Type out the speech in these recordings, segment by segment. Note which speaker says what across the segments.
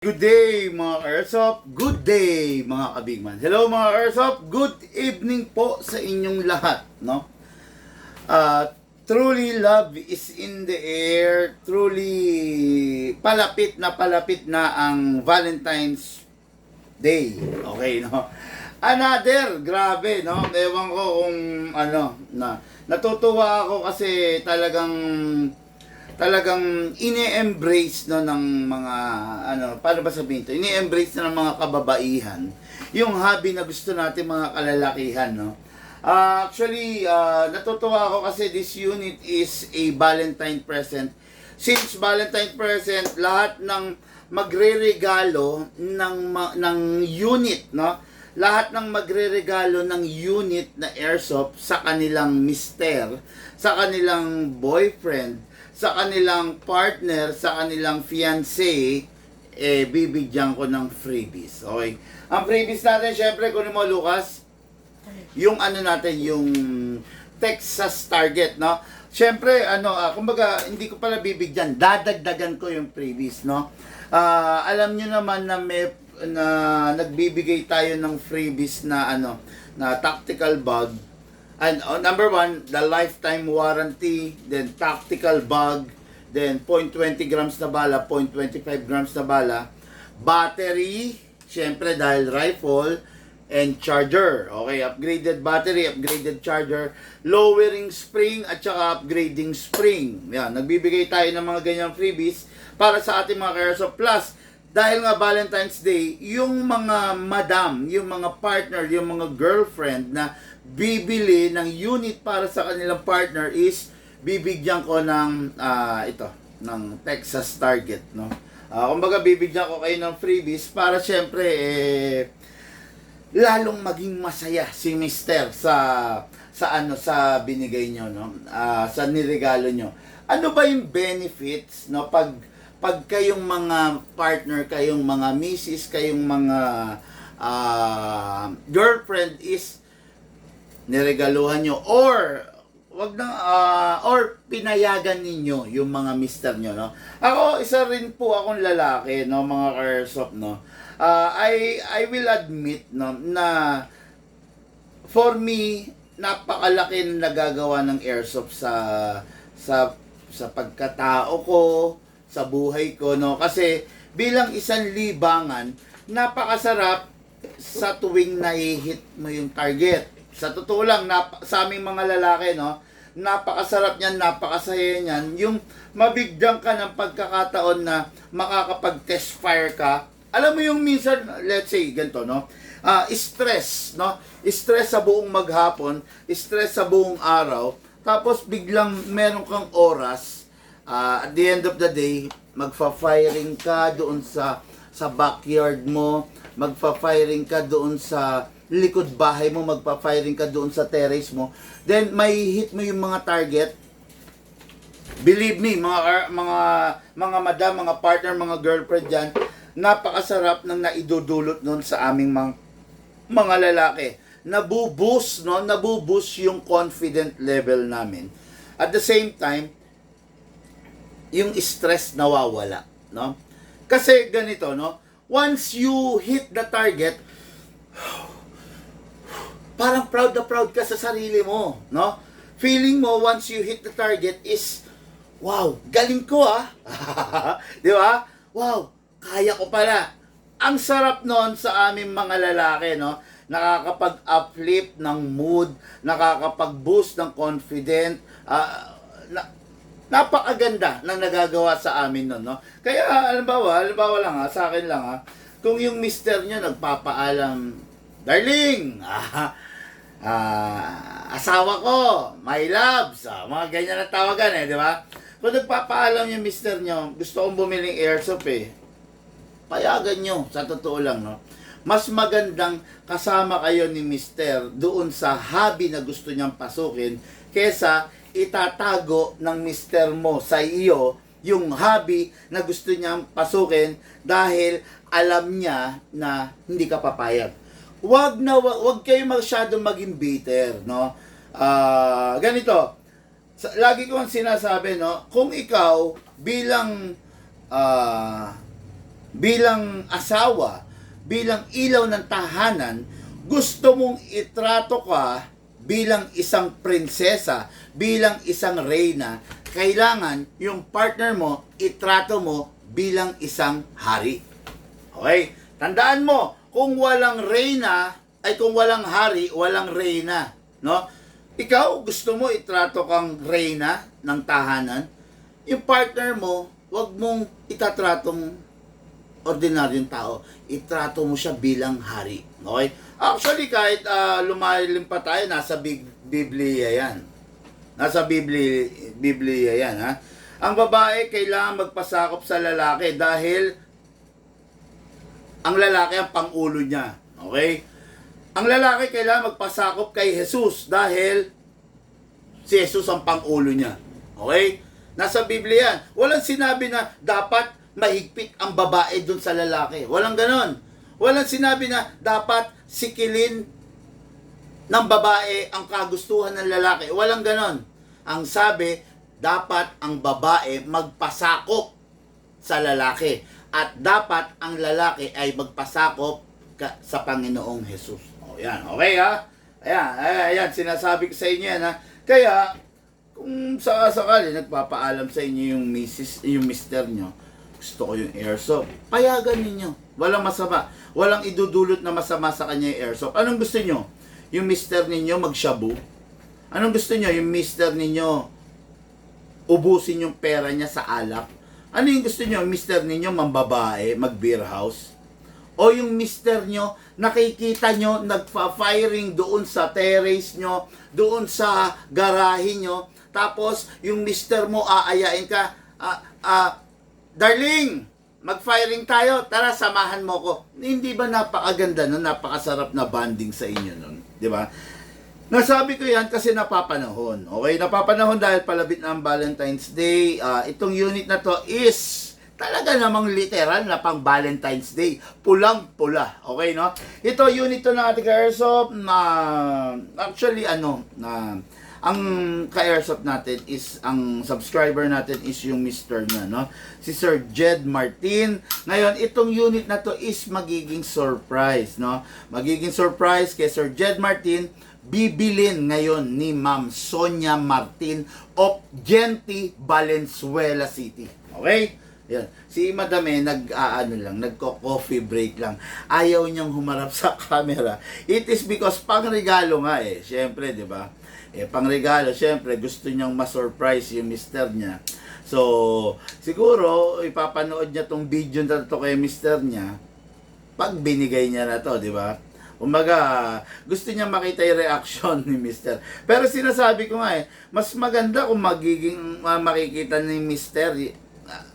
Speaker 1: Good day mga Airsoft, good day mga kabigman. Hello mga Airsoft, good evening po sa inyong lahat, no? Truly love is in the air, truly palapit na ang Valentine's Day. Okay, no? Another, grabe, no? Ewan ko kung natutuwa ako kasi talagang ini-embrace no ng mga paano ba sabihin to? Ini-embrace na ng mga kababaihan yung hobby na gusto natin mga kalalakihan, no. Actually, natutuwa ako kasi this unit is a Valentine present. Since Valentine present, lahat ng magreregalo ng unit, no. Lahat ng magreregalo ng unit na airsoft sa kanilang mister, sa kanilang boyfriend, sa kanilang partner, sa kanilang fiancé, bibigyan ko ng freebies. Okay? Ang freebies natin, syempre, kunin mo, Lucas, yung natin, yung Texas Target, no? Syempre, kumbaga, hindi ko pala bibigyan, dadagdagan ko yung freebies, no? Alam nyo naman na nagbibigay tayo ng freebies na, na tactical bag. And number one, the lifetime warranty, then tactical bag, then 0.20 grams na bala, 0.25 grams na bala, battery, syempre dahil rifle, and charger. Okay, upgraded battery, upgraded charger, lowering spring, at saka upgrading spring. Yan, nagbibigay tayo ng mga ganyang freebies para sa ating mga Airsoft Plus. Dahil nga Valentine's Day, yung mga madam, yung mga partner, yung mga girlfriend na bibili ng unit para sa kanilang partner is bibigyan ko ng ng Texas Target, no. Kumbaga bibigyan ko kayo ng freebies para syempre lalong maging masaya si Mister sa binigay nyo, no. Sa niregalo nyo. Ano ba yung benefits, no, pag kayong mga partner, kayong mga misis, kayong mga girlfriend is niregaluhan nyo or or pinayagan ninyo yung mga mister nyo, no. Ako, isa rin po akong lalaki, no, mga Airsoft, no. I will admit, no, na for me, napakalaki na nagagawa ng Airsoft sa pagkatao ko, sa buhay ko, no, kasi bilang isang libangan, napakasarap sa tuwing nahihit mo yung target. Sa totoo lang, sa aming mga lalaki, no, napakasarap niyan, napakasaya niyan, yung mabigyan ka ng pagkakataon na makakapag-test fire ka. Alam mo yung minsan, let's say, ganito, no, stress, no, stress sa buong maghapon, stress sa buong araw, tapos biglang meron kang oras, at the end of the day, magfa-firing ka doon sa backyard mo, magfa-firing ka doon sa likod bahay mo, magpa-firing ka doon sa terrace mo, then may hit mo yung mga target. Believe me, mga madam, mga partner, mga girlfriend dyan, napakasarap ng naidudulot noon sa aming mga lalaki. Nabuboost, no? Nabuboost yung confident level namin. At the same time, yung stress nawawala, no? Kasi ganito, no? Once you hit the target, parang proud na proud ka sa sarili mo, no? Feeling mo once you hit the target is, wow, galing ko di ba? Wow, kaya ko pala. Ang sarap noon sa aming mga lalaki, no? Nakakapag-uplift ng mood, nakakapag-boost ng confidence, napakaganda na nagagawa sa amin nun, no? Kaya, halimbawa lang sa akin lang kung yung mister nyo nagpapaalam, darling, asawa ko, my loves, mga ganyan na tawagan di ba? Kung nagpapaalam yung mister nyo, gusto kong bumiling airsoft payagan nyo, sa totoo lang, no? Mas magandang kasama kayo ni mister doon sa hobby na gusto niyang pasukin kesa itatago ng mister mo sa iyo yung hobby na gusto niyang pasukin dahil alam niya na hindi ka papayag. Wag kayo masyadong maging bitter, no? Ganito. Lagi ko ang sinasabi, no, kung ikaw bilang bilang asawa, bilang ilaw ng tahanan, gusto mong itrato ka bilang isang prinsesa, bilang isang reyna, kailangan yung partner mo, itrato mo bilang isang hari. Okay? Tandaan mo, kung walang reyna, ay kung walang hari, walang reyna. No? Ikaw, gusto mo itrato kang reyna ng tahanan, yung partner mo, wag mong itatratong ordinaryong tao. Itrato mo siya bilang hari. Okay? Actually, kahit lumalim pa tayo, nasa Biblia yan. Nasa Biblia yan, ha? Ang babae kailangan magpasakop sa lalaki dahil ang lalaki ang pangulo niya. Okay? Ang lalaki kailangan magpasakop kay Jesus dahil si Jesus ang pangulo niya. Okay? Nasa Biblia yan. Walang sinabi na dapat mahigpit ang babae dun sa lalaki. Walang ganon. Walang sinabi na dapat sikilin ng babae ang kagustuhan ng lalaki. Walang ganon. Ang sabi, dapat ang babae magpasakop sa lalaki. At dapat ang lalaki ay magpasakop sa Panginoong Jesus. O yan, okay ha? Ayan, sinasabi ko sa inyo yan ha. Kaya, kung sakasakali nagpapaalam sa inyo yung mister nyo, gusto ko yung airsoft, payagan ninyo. Walang masama. Walang idudulot na masama sa kanya yung airsoft. Anong gusto nyo? Yung mister ninyo magshabu? Anong gusto nyo? Yung mister ninyo ubusin yung pera niya sa alak? Ano yung gusto nyo? Mister ninyo mambabae, mag-beer house? O yung mister nyo, nakikita nyo, nagpa-firing doon sa terrace nyo, doon sa garahe nyo, tapos yung mister mo aayain ka, darling, mag-firing tayo, tara samahan mo ko. Hindi ba napakaganda nun, napakasarap na bonding sa inyo nun, di ba? Nasabi ko yan kasi napapanahon. Okay, napapanahon dahil palapit na ang Valentine's Day. Itong unit na to is talaga namang literal na pang Valentine's Day. Pulang-pula. Okay, no? Ito, unit to ng ating ka-airsoft na actually, ang ka-airsoft natin is, ang subscriber natin is yung Mr. niya, no? Si Sir Jed Martin. Ngayon, itong unit na to is magiging surprise, no? Magiging surprise kay Sir Jed Martin. Bibilin ngayon ni Ma'am Sonia Martin of Genti, Valenzuela City. Okay? Yan. Si Madame nagko-coffee break lang. Ayaw niyang humarap sa camera. It is because pangregalo nga eh. Siyempre, di ba? Pangregalo, siyempre, gusto niyang ma-surprise yung mister niya. So, siguro, ipapanood niya tong video na to kay mister niya pag binigay niya na to, di ba? Umaga, gusto niya makita yung reaction ni Mister. Pero sinasabi ko nga mas maganda kung makikita ni Mister,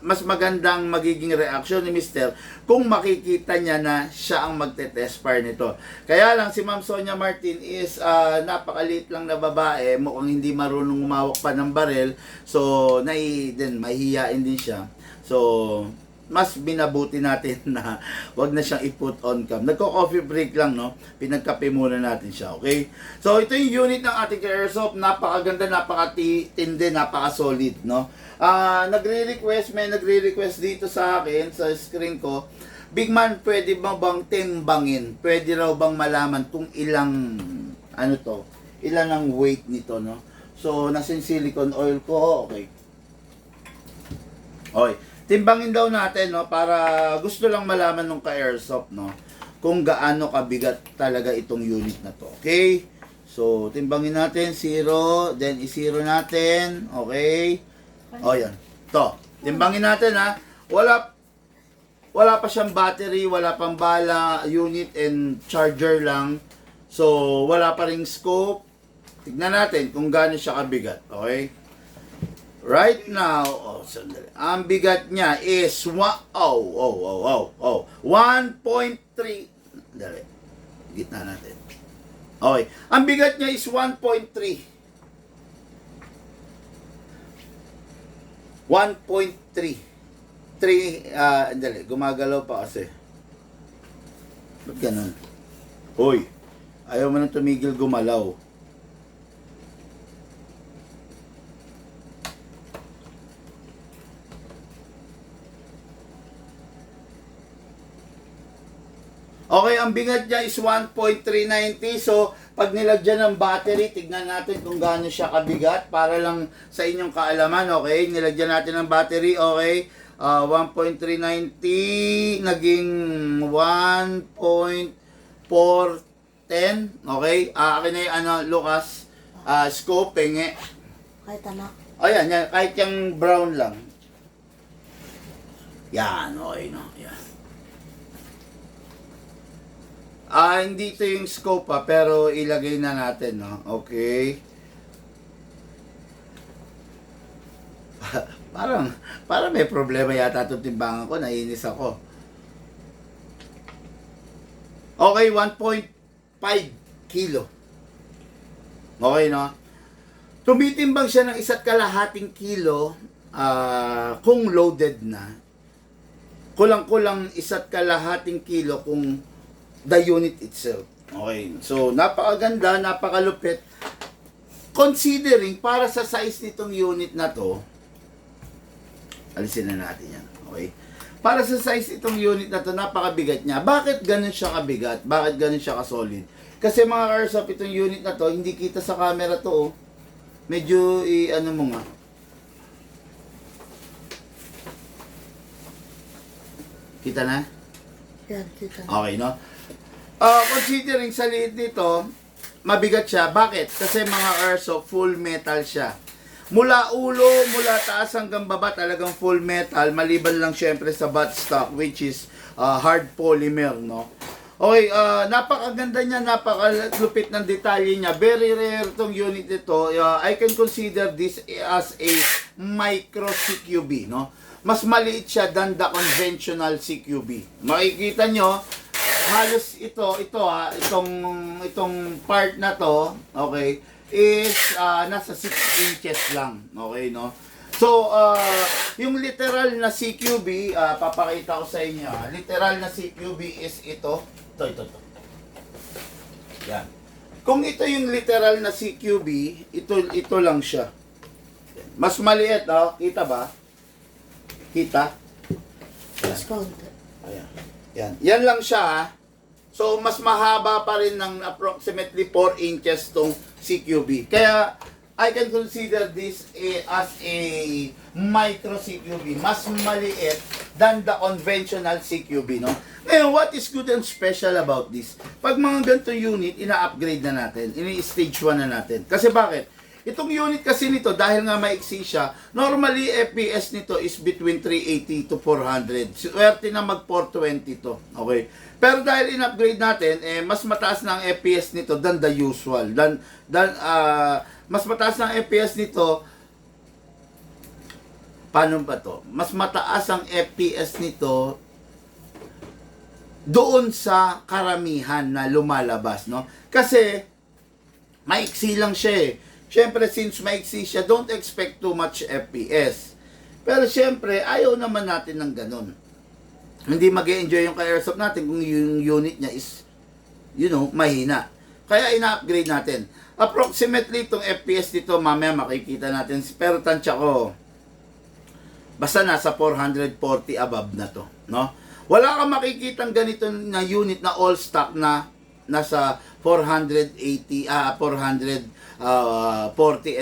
Speaker 1: mas magandang magiging reaction ni Mister kung makikita niya na siya ang magte-test fire nito. Kaya lang si Ma'am Sonia Martin is napakaliit lang na babae, mukhang hindi marunong umawak pa ng barel, so mahihiyain din siya. So, mas binabuti natin na wag na siyang i-put on cam. Nagko-coffee break lang, no? Pinagkape muna natin siya, okay? So, ito yung unit ng ating airsoft. Napakaganda, napakatindi, napaka-solid, no? May nagre-request dito sa akin, sa screen ko, Big Man, pwede ba bang timbangin? Pwede raw bang malaman kung ilang, ilan ang weight nito, no? So, nasa silicone oil ko, okay. Okay. Timbangin daw natin, no, para gusto lang malaman ng ka-airsoft, no, kung gaano kabigat talaga itong unit na to. Okay? So, timbangin natin, 0, then i-0 natin, okay? O, yan. To, timbangin natin, ha. Wala pa siyang battery, wala pang bala, unit and charger lang. So, wala pa ring scope. Tignan natin kung gaano siya kabigat, okay? Right now, sandali. Ang bigat niya is 1.3. Dali. Gitna natin. Okay. Ang bigat niya is 1.3. 1.3. Dali. Gumagalaw pa kasi. Ba't ganun? Hoy. Ayaw mo na tumigil gumalaw. Okay, ang bigat niya is 1.390. So, pag nilagyan ng battery, tignan natin kung gaano siya kabigat para lang sa inyong kaalaman, okay? Nilagyan natin ng battery, okay? 1.390 naging 1.410, okay? Akin na yung Lucas, scope, penge.
Speaker 2: Kahit anak.
Speaker 1: Ayan, yan, kahit yung brown lang. Yan, okay, no? Yan. Hindi ito yung scope pero ilagay na natin, no? Okay. parang may problema yata itong timbangan ko, naiinis ako. Okay, 1.5 kilo. Okay, no? Tumitimbang siya ng 1.5 kilo kung loaded na. Kulang-kulang 1.5 kilo kung the unit itself. Okay. So, napakaganda, napakalupit. Considering, para sa size nitong unit na to, alisin na natin yan. Okay. Para sa size itong unit na to, napakabigat niya. Bakit ganun siya kabigat? Bakit ganun siya kasolid? Kasi mga Airsoft, itong unit na to, hindi kita sa camera to, oh. Medyo, ano mo nga. Kita na?
Speaker 2: Yan, kita.
Speaker 1: Okay, no? Considering sa liit nito, mabigat siya. Bakit? Kasi mga Airsoft, full metal siya. Mula ulo, mula taas hanggang baba, talagang full metal. Maliban lang syempre sa buttstock, which is hard polymer, no? Okay, napakaganda niya, napakalupit ng detalye niya. Very rare itong unit nito. I can consider this as a micro CQB, no? Mas maliit siya than the conventional CQB. Makikita nyo, halos itong part na to, okay, is nasa 6 inches lang, okay, no? So, yung literal na CQB, papakita ko sa inyo, literal na CQB is ito. Ito. Yan. Kung ito yung literal na CQB, ito lang siya. Mas maliit, oh, kita ba? Kita?
Speaker 2: Discount.
Speaker 1: Ayan. Yan lang siya, ha? So, mas mahaba pa rin ng approximately 4 inches tong CQB. Kaya, I can consider this as a micro CQB. Mas maliit than the conventional CQB, no? Ngayon, what is good and special about this? Pag mga ganito unit, ina-upgrade na natin. Ini-stage 1 na natin. Kasi bakit? Itong unit kasi nito, dahil nga maiksi siya, normally FPS nito is between 380 to 400. Swerte na mag 420 to. Okay? Pero dahil in-upgrade natin, mas mataas na ang FPS nito than the usual. Mas mataas na ang FPS nito. Paano ba to? Mas mataas ang FPS nito doon sa karamihan na lumalabas, no? Kasi maiksi lang siya eh. Siyempre, since maiksi siya, don't expect too much FPS. Pero siyempre, ayaw naman natin ng ganun. Hindi mag-enjoy yung ka-airsoft natin kung yung unit niya is, mahina. Kaya ina-upgrade natin. Approximately, itong FPS dito, mamaya makikita natin. Pero tansya ko, basta nasa 440 above na to, no? Wala kang makikitang ganito na unit na all stock na nasa 440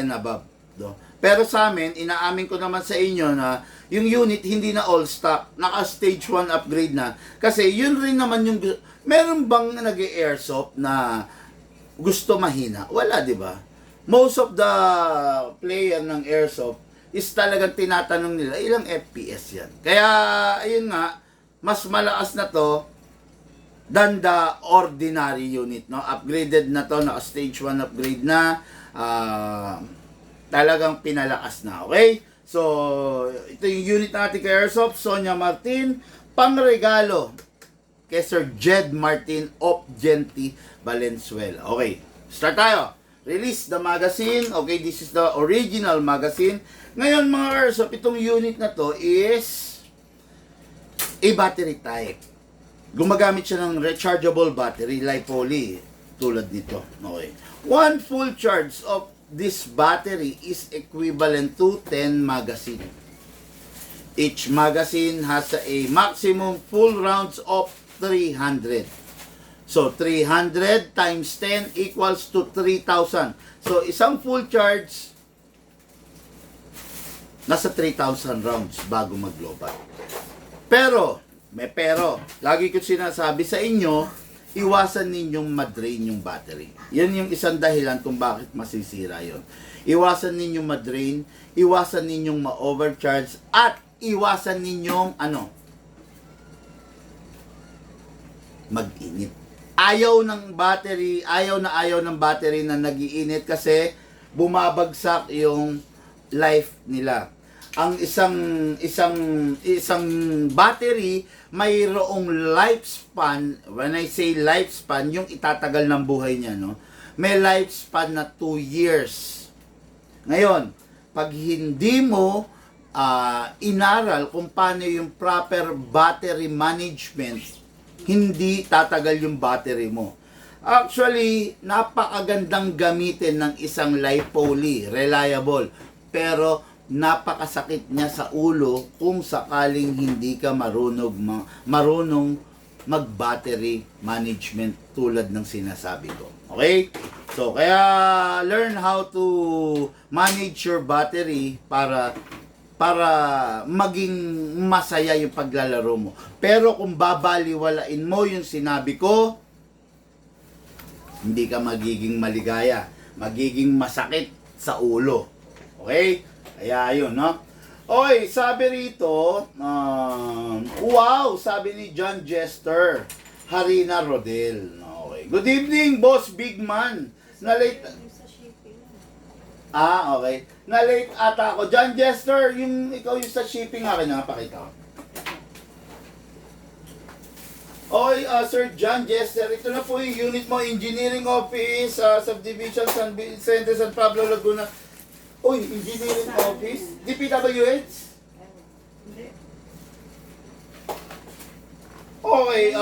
Speaker 1: and above. No? Pero sa amin, inaamin ko naman sa inyo na yung unit hindi na all stock, naka stage 1 upgrade na. Kasi yun rin naman yung, meron bang nag-airsoft na gusto mahina? Wala, di ba? Most of the player ng airsoft is talagang tinatanong nila, ilang FPS yan? Kaya, ayun nga, mas malakas na to than the ordinary unit, no? Upgraded na to, naka stage 1 upgrade na, talagang pinalakas na, okay? So, ito yung unit natin kay Airsoft, Sonia Martin, pangregalo kay Sir Jed Martin of Genti Valenzuela. Okay, start tayo. Release the magazine. Okay, this is the original magazine. Ngayon mga Airsoft, itong unit na to is a battery type. Gumagamit siya ng rechargeable battery, LiPoly, tulad nito. Okay. One full charge of this battery is equivalent to 10 magazine. Each magazine has a maximum full rounds of 300. So, 300 times 10 equals to 3,000. So, isang full charge, nasa 3,000 rounds bago mag-global. Pero, may pero, lagi ko sinasabi sa inyo, iwasan ninyong madrain yung battery. Yan yung isang dahilan kung bakit masisira yon. Iwasan ninyong madrain, iwasan ninyong ma-overcharge, at iwasan ninyong mag-init. Ayaw ng battery na nag-iinit kasi bumabagsak yung life nila. Ang isang battery mayroong lifespan. When I say lifespan, yung itatagal ng buhay niya, no? May lifespan na 2 years. Ngayon, pag hindi mo inaral kung paano yung proper battery management, hindi tatagal yung battery mo. Actually, napakagandang gamitin ng isang LiPo-Li, reliable. Pero napakasakit niya sa ulo kung sakaling hindi ka marunong mag-battery management tulad ng sinasabi ko. Okay? So, kaya learn how to manage your battery para maging masaya yung paglalaro mo. Pero kung babaliwalain mo yung sinabi ko, hindi ka magiging maligaya. Magiging masakit sa ulo. Okay? Kaya yun, no? Oy, sabi rito, wow, sabi ni John Jester, Harina Rodel. Okay. Good evening, Boss Big Man. Na-late. Okay. Na-late ata ako. John Jester, ikaw yung sa shipping akin na pakita ko. Oy, Sir John Jester, ito na po yung unit mo, Engineering Office, Subdivision, San Vicente, San Pablo, Laguna. Oy, Engineering Office? DPWH? Okay,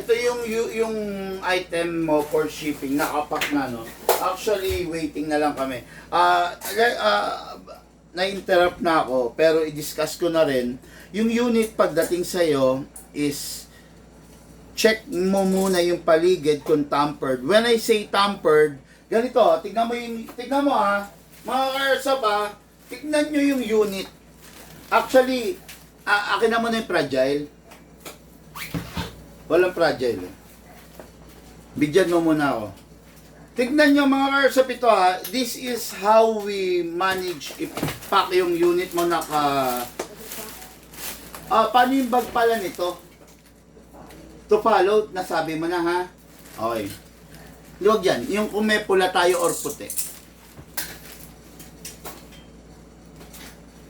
Speaker 1: ito yung item mo for shipping, nakapak na, no? Actually, waiting na lang kami. Na-interrupt na ako, pero i-discuss ko na rin. Yung unit pagdating sa'yo is check mo muna yung paligid kung tampered. When I say tampered, ganito, tignan mo mga karsap tignan nyo yung unit. Actually, akin naman yung fragile. Walang fragile. Bigyan mo muna ako. Tignan nyo mga karsap ito this is how we manage i-pack yung unit mo paano yung bag pala nito? To follow, nasabi mo na Okay. Huwag yan. Yung kung may pula tayo or puti.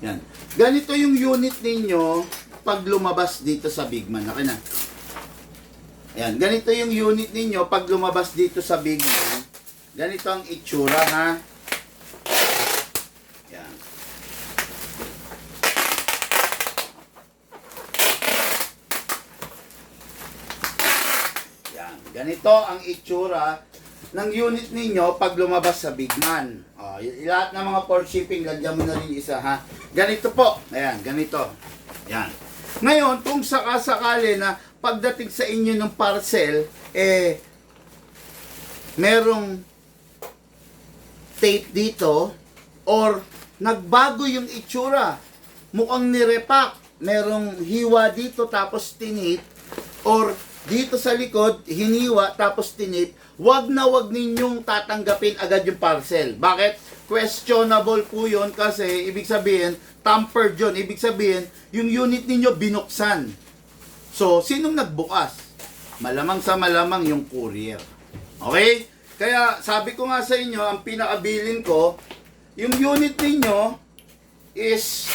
Speaker 1: Yan. Ganito yung unit ninyo pag lumabas dito sa Big Man. Okay na. Yan. Ganito yung unit ninyo pag lumabas dito sa Big Man. Ganito ang itsura Yan. Yan. Ganito ang itsura ng unit ninyo pag lumabas sa Big Man. Lahat ng mga port shipping, lagyan mo na rin isa Ganito po. Ayan, ganito. Yan. Ngayon, kung sakasakali na pagdating sa inyo ng parcel, merong tape dito or nagbago yung itsura. Mukhang nirepack. Merong hiwa dito tapos tinip or dito sa likod, hiniwa tapos tinip, wag ninyong tatanggapin agad yung parcel. Bakit? Questionable po yun kasi ibig sabihin, tampered yun. Ibig sabihin, yung unit ninyo binuksan. So, sinong nagbukas? Malamang sa malamang yung courier. Okay? Kaya sabi ko nga sa inyo, ang pinakabilin ko, yung unit ninyo is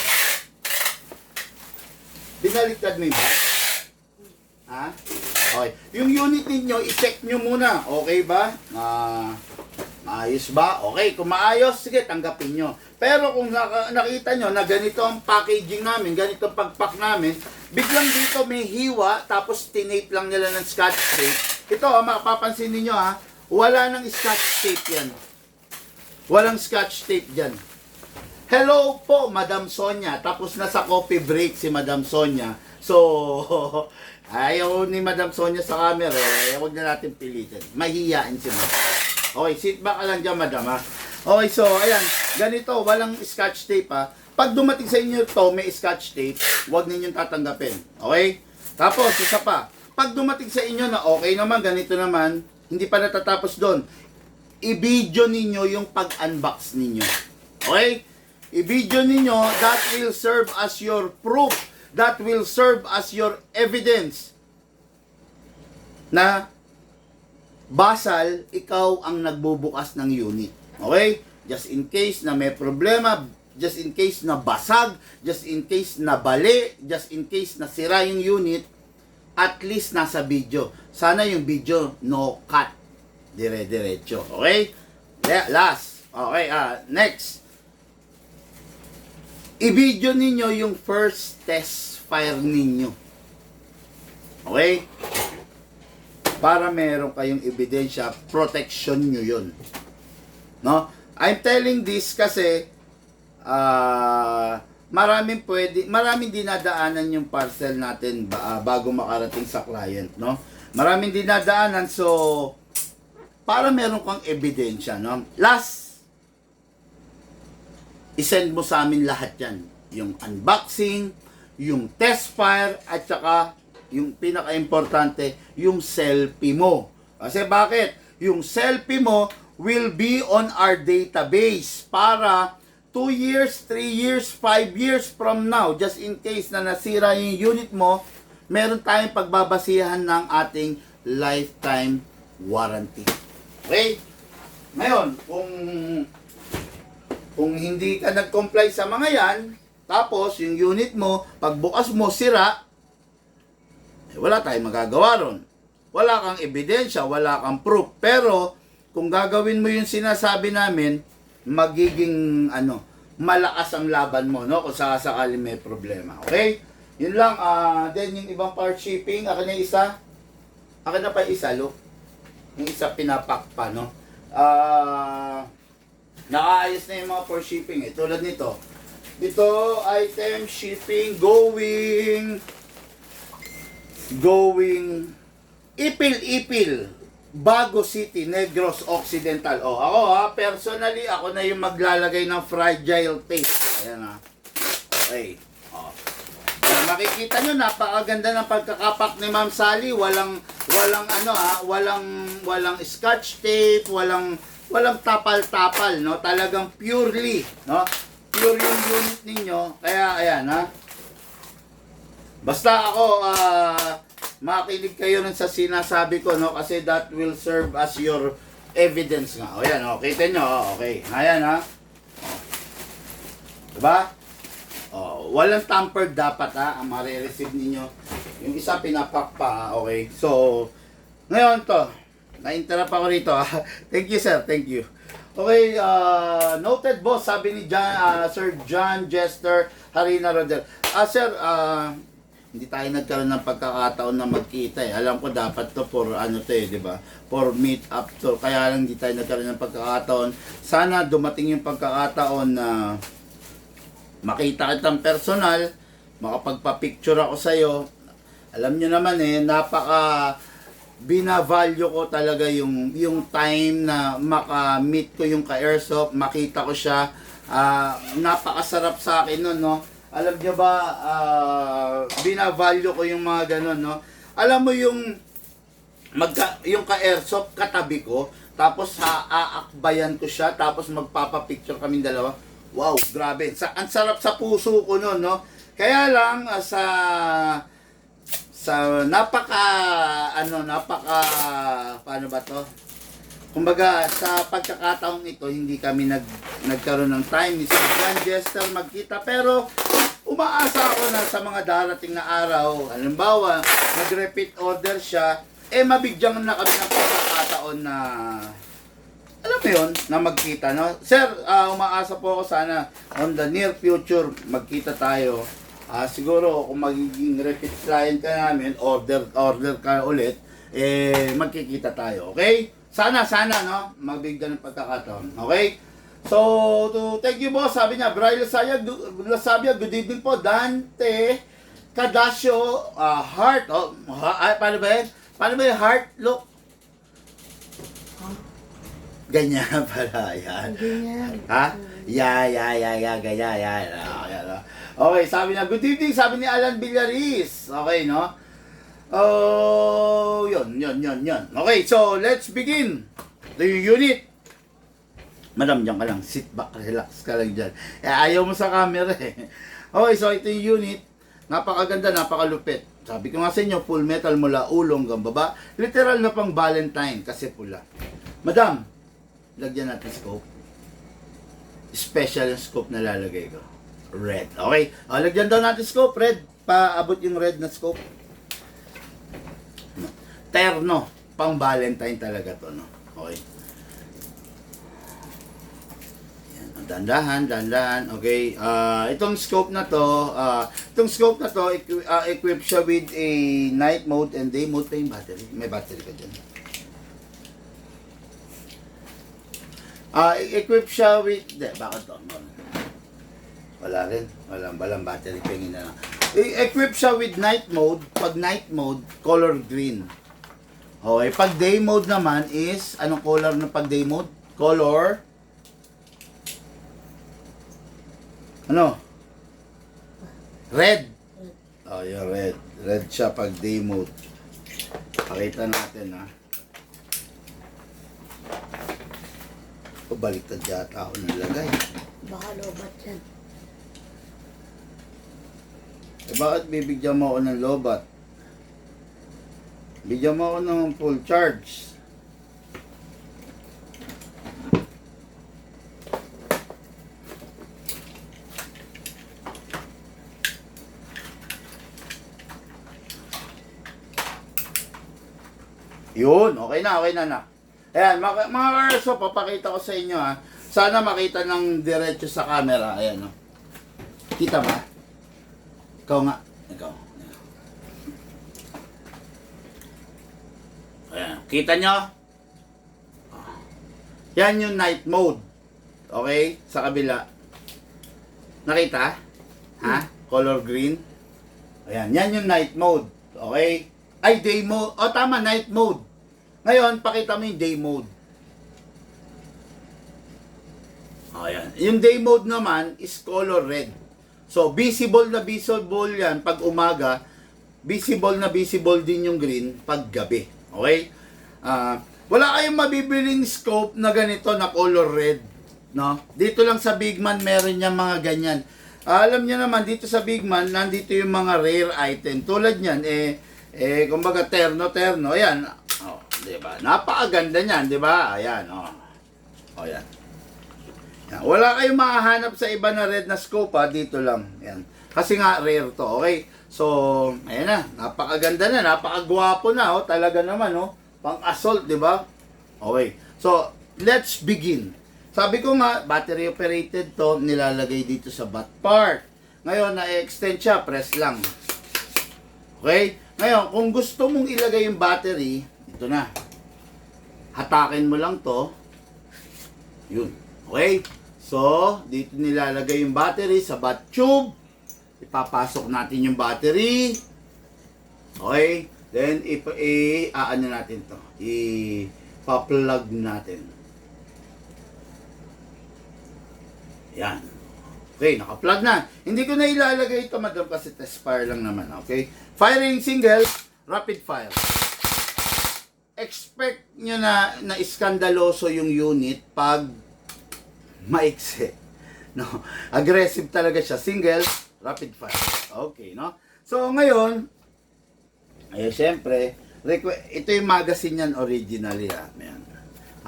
Speaker 1: binaliktad mo ba? Okay. Yung unit ninyo, i-check nyo muna. Okay ba? Maayos ba? Okay. Kung maayos, sige, tanggapin nyo. Pero kung nakita nyo na ganito ang packaging namin, ganito ang pagpack namin, biglang dito may hiwa, tapos tinape lang nila ng scotch tape. Ito, mapapansin niyo wala nang scotch tape yan. Walang scotch tape dyan. Hello po, Madam Sonia. Tapos nasa coffee break si Madam Sonia. So, ayaw ni Madam Sonia sa camera, huwag na natin pilitin. Mahihiyain si Madam. Okay, sit back ka lang dyan, Madam, ha? Okay, so, ayan, ganito, walang scotch tape, ha? Pag dumating sa inyo to, may scotch tape, huwag ninyong tatanggapin. Okay? Tapos, isa pa, pag dumating sa inyo na okay naman, ganito naman, hindi pa natatapos doon, i-video ninyo yung pag-unbox ninyo. Okay? I-video ninyo, that will serve as your proof, that will serve as your evidence na basal, ikaw ang nagbubukas ng unit. Okay? Just in case na may problema, just in case na basag, just in case na bali, just in case na sira yung unit, at least nasa video. Sana yung video no cut. Dire-diretso. Okay? Last. Okay, next. I-video ninyo yung first test fire ninyo. Okay? Para meron kayong ebidensya, protection nyo yun. No? I'm telling this kasi maraming dinadaanan yung parcel natin bago makarating sa client, no? Maraming dinadaanan, so para meron kang ebidensya, no? Last, isend mo sa amin lahat yan. Yung unboxing, yung test fire, at saka yung pinaka-importante, yung selfie mo. Kasi bakit? Yung selfie mo will be on our database para 2 years, 3 years, 5 years from now, just in case na nasira yung unit mo, meron tayong pagbabasihan ng ating lifetime warranty. Okay? Ngayon, kung hindi ka nag-comply sa mga yan, tapos yung unit mo, pagbukas mo, sira, wala tayong magagawa ron. Wala kang ebidensya, wala kang proof. Pero, kung gagawin mo yung sinasabi namin, magiging malakas ang laban mo, no? Kung sakali may problema. Okay? Yun lang. Then yung ibang part shipping, akin na isa. Akin na pa isa, lo. Yung isa pinapak pa, no? Nakaayos na yung mga part shipping, eh. Tulad nito. Dito, item shipping going Ipil, Bago City, Negros Occidental. Ako personally, ako na yung maglalagay ng fragile tape. Ayan Okay. Makikita nyo, napakaganda ng pagkakapak ni Ma'am Sally. Walang scotch tape, walang tapal-tapal, no? Talagang purely, no? Pure yung unit ninyo. Kaya, ayan, Basta ako, makinig kayo nun sa sinasabi ko, no? Kasi that will serve as your evidence nga. O yan, kita nyo, okay. Ayan, Diba? Walang tampered dapat, ang marireceive ninyo. Yung isa pinapak pa, okay. So, ngayon to, na-interrupt ako rito, Thank you, sir, thank you. Okay, noted boss, sabi ni Sir John Jester Harina Rodel. Sir, hindi tayo nagkaroon ng pagkakataon na magkita eh. Alam ko dapat to for di ba? For meet up to. Kaya lang hindi tayo nagkaroon ng pagkakataon. Sana dumating yung pagkakataon na makita kitang personal, makapagpa-picture ako sa'yo. Alam nyo naman binavalue ko talaga yung time na maka-meet ko yung ka-airsoft, makita ko siya. Napakasarap sa akin nun, no? Alam niyo ba, binavalue ko yung mga ganun, no? Alam mo yung ka-airsoft katabi ko, tapos aakbayan ko siya, tapos magpapapicture kaming dalawa. Wow, grabe. Ang sarap sa puso ko nun, no? Kaya lang, paano ba to? Kumbaga, sa pagkakataong ito, hindi kami nagkaroon ng time ni Sir John Jester magkita. Pero, umaasa ako na sa mga darating na araw, halimbawa, nag-repeat order siya, mabigyan na kami ng pagkakataon na, alam mo yun, na magkita, no? Sir, umaasa po ako sana on the near future, magkita tayo. Siguro, kung magiging repeat client ka namin, order ka ulit, magkikita tayo, okay? Sana, no? Mabigyan ng pagkakataon. Okay? So, thank you boss. Sabi niya, Bri Lasabia, good evening po. Dante Casio heart. Oh, paano ba yan? Paano ba yung heart? Look. Ganyan pala. Yan.
Speaker 2: Ganyan.
Speaker 1: Ha? Ganyan. Okay, sabi na, good evening, sabi ni Alan Villaris. Okay, no? Oh, yun. Okay, so let's begin. The unit. Madam, dyan ka lang. Sit back, relax ka lang dyan. Ayaw mo sa camera eh. Okay, so ito yung unit. Napakaganda, napakalupit. Sabi ko nga sa inyo, full metal mula ulo hanggang baba. Literal na pang Valentine kasi pula. Madam, lagyan natin scope. Special yung scope na lalagay ko. Red. Okay? Lagyan daw natin scope. Red. Paabot yung red na scope. Terno. Pang Valentine talaga to, no? Okay. Yan. Dandahan. Okay. Itong scope na to, equipped siya with a night mode and day mode pa yung battery. May battery ka dyan. Equipped siya with... bakit to? Wala rin. Walang battery. Pingin na lang. Equipped siya with night mode. Pag night mode, color green. Okay. Pag day mode naman is... Anong color na pag day mode? Color... Ano? Red. Oh, yung red. Red siya pag day mode. Pakita natin, ha. Baliktad yata ako nilagay.
Speaker 2: Baka lobat yan.
Speaker 1: Bakit bibigyan mo ako ng lobat? Bigyan mo ako ng full charge. Yun, okay na. Ayan, mga Erso, papakita ko sa inyo, ha. Sana makita ng diretso sa camera. Ayan, no. Kita ba? Ikaw nga. Ikaw. Ayan, kita nyo? Yan yung night mode. Okay? Sa kabila. Nakita? Ha? Color green. Ayan, yan yung night mode. Okay? Ay, day mode. O, tama, night mode. Ngayon, pakita mo yung day mode. Ayan. Yung day mode naman is color red. So, visible na visible yan pag umaga. Visible na visible din yung green pag gabi. Okay? Wala kayong mabibiling scope na ganito na color red. No? Dito lang sa Bigman meron niya mga ganyan. Alam niyo naman, dito sa Bigman, nandito yung mga rare item. Tulad niyan, kumbaga terno. Ayan. Oh, diba? Napakaganda niyan, diba? Ayan, oh. Oh, yan. Yan. Wala kayong makahanap sa iba na red na scope, ha? Dito lang. Yan. Kasi nga, rare to, okay? So, ayan na. Napakaganda na. Napakagwapo na, oh. Talaga naman, oh. Pang-assault, diba? Okay. So, let's begin. Sabi ko nga, battery operated to, nilalagay dito sa butt part. Ngayon, na-extend siya, press lang. Okay? Ngayon, kung gusto mong ilagay yung battery, ito na. Hatakin mo lang to. Yun. Okay? So, dito nilalagay yung battery sa butt tube. Ipapasok natin yung battery. Okay? Then, ano natin to? Ipa-plug natin. Yan. Okay, naka-plug na. Hindi ko na ilalagay ito, madam, kasi test fire lang naman. Okay? Firing single, rapid fire. Expect nyo na iskandaloso yung unit pag maiksi. No? Aggressive talaga siya. Single, rapid fire. Okay, no? So, ngayon, syempre, ito yung magazine yan originally, ha? Ayan.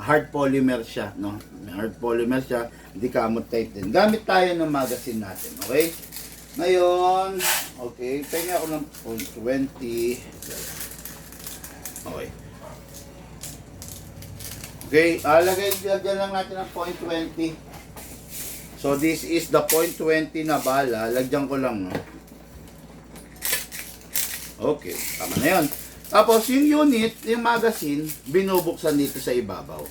Speaker 1: Hard polymer siya, no? Hard polymer siya, hindi kamot type din. Gamit tayo ng magazine natin, okay? Ngayon, okay, penga ako ng 0.20. Okay. Okay, lagyan lang natin ng 0.20. So, this is the 0.20 na bala. Lagyan ko lang, no? Okay, tama na yun. Tapos, yung unit, yung magazine, binubuksan dito sa ibabaw.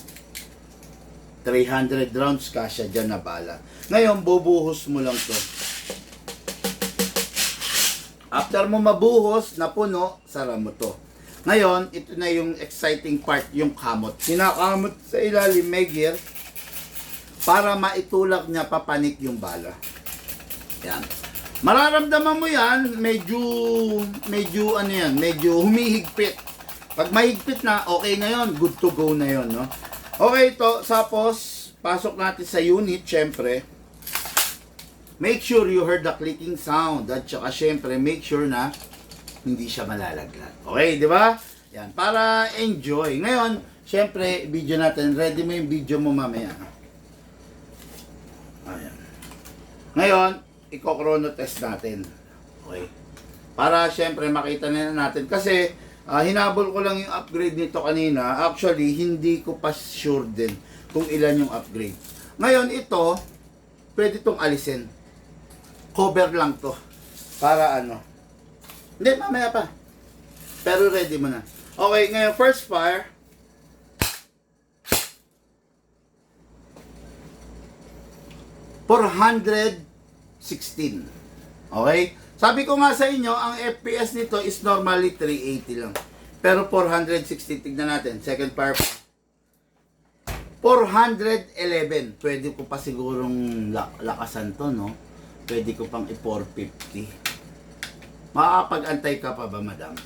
Speaker 1: 300 rounds kasya dyan na bala. Ngayon, bubuhos mo lang to. After mo mabuhos, napuno, sara mo to. Ngayon, ito na yung exciting part, yung kamot. Kinakamot sa ilalim, may gear, para maitulak niya papanik yung bala. Yan. Mararamdaman mo yan, medyo ano yan, medyo humihigpit. Pag mahigpit na, okay na yon, good to go na yon, no? Okay, ito, tapos, pasok natin sa unit, syempre. Make sure you heard the clicking sound. At saka syempre, make sure na hindi siya malalaglag. Okay, di ba? Yan, para enjoy. Ngayon, syempre, video natin. Ready mo yung video mo mamaya. Ayan. Ngayon, i-chrono test natin. Okay. Para syempre makita na natin. Kasi, hinabol ko lang yung upgrade nito kanina. Actually, hindi ko pa sure din kung ilan yung upgrade. Ngayon, ito, pwede itong alisin. Cover lang to. Para ano. Hindi, mamaya pa. Pero ready mo na. Okay, ngayon, first fire. $416. Okay? Sabi ko nga sa inyo, ang FPS nito is normally 380 lang. Pero 460, tignan natin. Second fire. 411. Pwede ko pa sigurong lakasan to, no? Pwede ko pang i-450. Makakapag-antay ka pa ba, madam?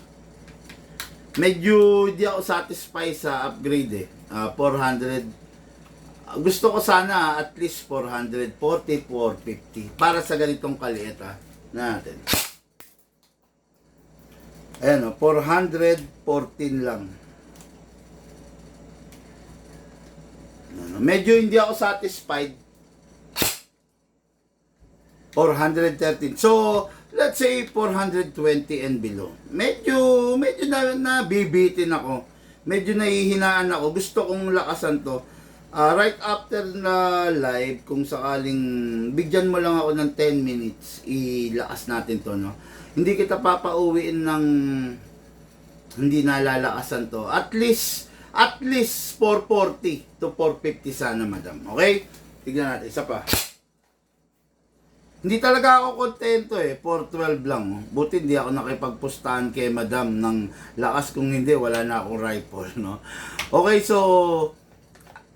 Speaker 1: Medyo di ako satisfied sa upgrade eh. 400. Gusto ko sana at least 440, 450. Para sa ganitong kaliit natin. Ayan o, 414 lang. Medyo hindi ako satisfied. 413. So, let's say 420 and below. Medyo nabibitin ako. Medyo nahihinaan ako. Gusto kong lakasan to. Right after na live, kung sakaling bigyan mo lang ako ng 10 minutes, ilakas natin to, no? Hindi kita papauwiin ng hindi nalalakasan to. At least 440 to 450 sana, madam. Okay? Tignan natin. Isa pa. Hindi talaga ako kontento eh. 412 lang. Buti hindi ako nakipagpustahan kay madam ng lakas. Kung hindi, wala na akong rifle, no? Okay, so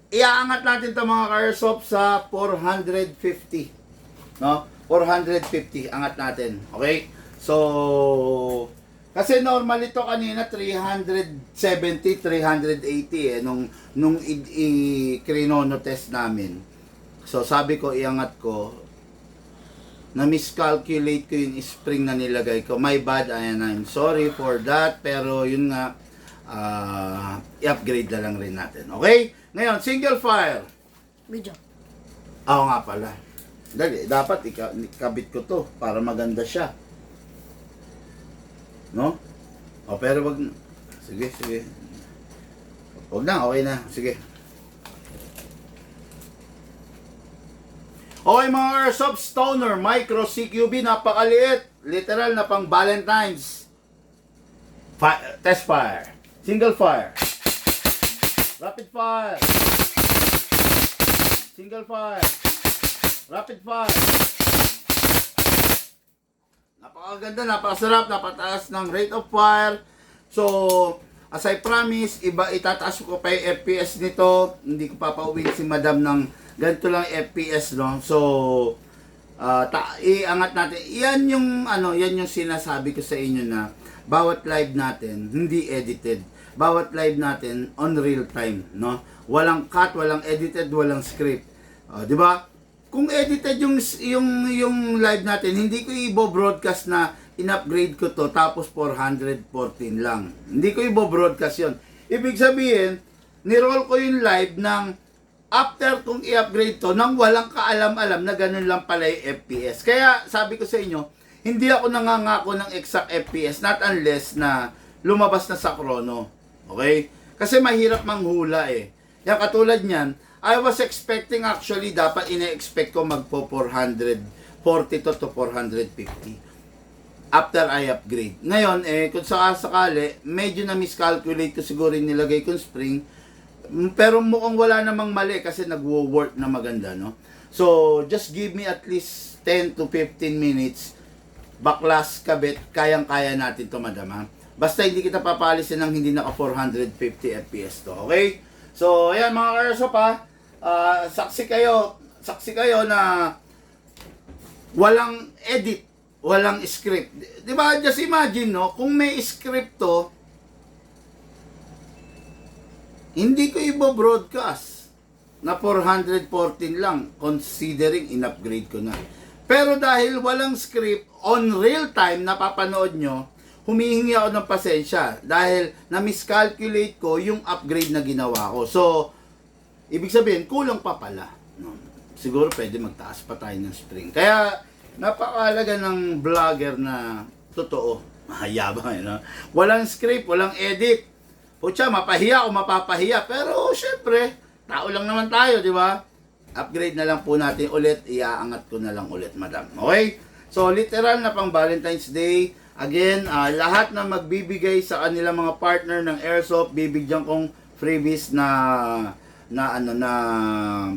Speaker 1: iaangat natin ito mga Airsoft sa 450. No? 450. Angat natin. Okay? So, kasi normal ito kanina 370, 380 eh. Nung i-krinono test namin. So, sabi ko, iangat ko. Na-miscalculate ko yung spring na nilagay ko. My bad, and I'm sorry for that. Pero yun nga, i-upgrade na lang rin natin. Okay? Ngayon, single fire.
Speaker 2: Video.
Speaker 1: Ako nga pala. Dali, dapat ikabit ko to para maganda siya. No? O, pero wag. Sige. Wag na, okay na. Sige. Okay mga Airsoft Stoner, Micro CQB, napakaliit. Literal na pang Valentine's. Test fire. Single fire. Rapid fire. Single fire. Rapid fire. Napakaganda, napakasarap, napataas ng rate of fire. So, as I promise, itataas ko pa yung FPS nito. Hindi ko papauwiin si madam ng ganito lang FPS, no? So, iangat natin. Yan yung sinasabi ko sa inyo na bawat live natin, hindi edited. Bawat live natin, on real time, no? Walang cut, walang edited, walang script. Di ba? Kung edited yung live natin, hindi ko i-broadcast na in-upgrade ko to, tapos 414 lang. Hindi ko i-broadcast yun. Ibig sabihin, niroll ko yung live ng after kung i-upgrade to nang walang kaalam-alam na ganun lang pala yung FPS. Kaya sabi ko sa inyo, hindi ako nangangako ng exact FPS not unless na lumabas na sa chrono. Okay? Kasi mahirap manghula eh. Yan katulad niyan, I was expecting actually dapat ina-expect ko magpo 440 to 450 after I upgrade. Ngayon kung sakali, medyo na miscalculate ko siguro yung nilagay kong spring. Pero mukhang wala namang mali kasi nagwo-work na maganda, no? So, just give me at least 10 to 15 minutes. baklas, kabit, kayang-kaya natin to, madam, ha? Basta hindi kita papalisin ng hindi naka 450 FPS to, okay? So, ayan mga ka-airsoft, ha? Saksi kayo na walang edit, walang script. Di ba? Just imagine, no? Kung may script to, hindi ko i-broadcast na 414 lang, considering in-upgrade ko na. Pero dahil walang script, on real time, napapanood nyo, humihingi ako ng pasensya dahil na-miscalculate ko yung upgrade na ginawa ko. So, ibig sabihin, kulang pa pala. No? Siguro pwede magtaas pa tayo ng spring. Kaya, napakahalaga ng vlogger na totoo. Mahayabang, no? Walang script, walang edit. Pucha, mapahiya o mapapahiya. Pero, syempre, tao lang naman tayo, di ba? Upgrade na lang po natin ulit. Iaangat ko na lang ulit, madam. Okay? So, literal na pang Valentine's Day. Again, lahat na magbibigay sa kanilang mga partner ng Airsoft, bibigyan kong freebies na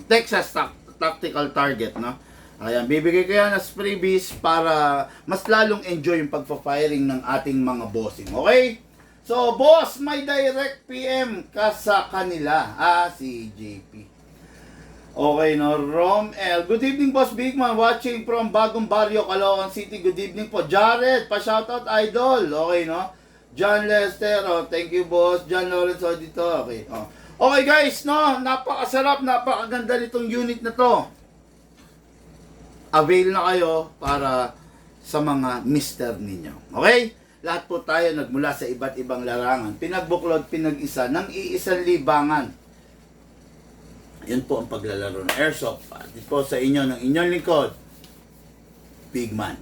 Speaker 1: Texas Tactical Target, no? Ayan, bibigay ko yan as freebies para mas lalong enjoy yung pagpa-firing ng ating mga bossing. Okay? So, boss, may direct PM ka sa kanila. Si JP. Okay, no? Rom L. Good evening, Boss Bigman. Watching from Bagong Barrio, Caloocan City. Good evening po. Jared, pa-shoutout, idol. Okay, no? John Lester. Oh, thank you, boss. John Lawrence, dito. Okay. Oh. Okay, guys, no? Napakasarap, napakaganda nitong unit na to. Avail na kayo para sa mga mister ninyo. Okay? Lahat po tayo nagmula sa iba't ibang larangan. Pinagbuklod, pinag-isa, ng iisang libangan. Yun po ang paglalaro ng Airsoft. At po sa inyo, ng inyong lingkod, Bigman.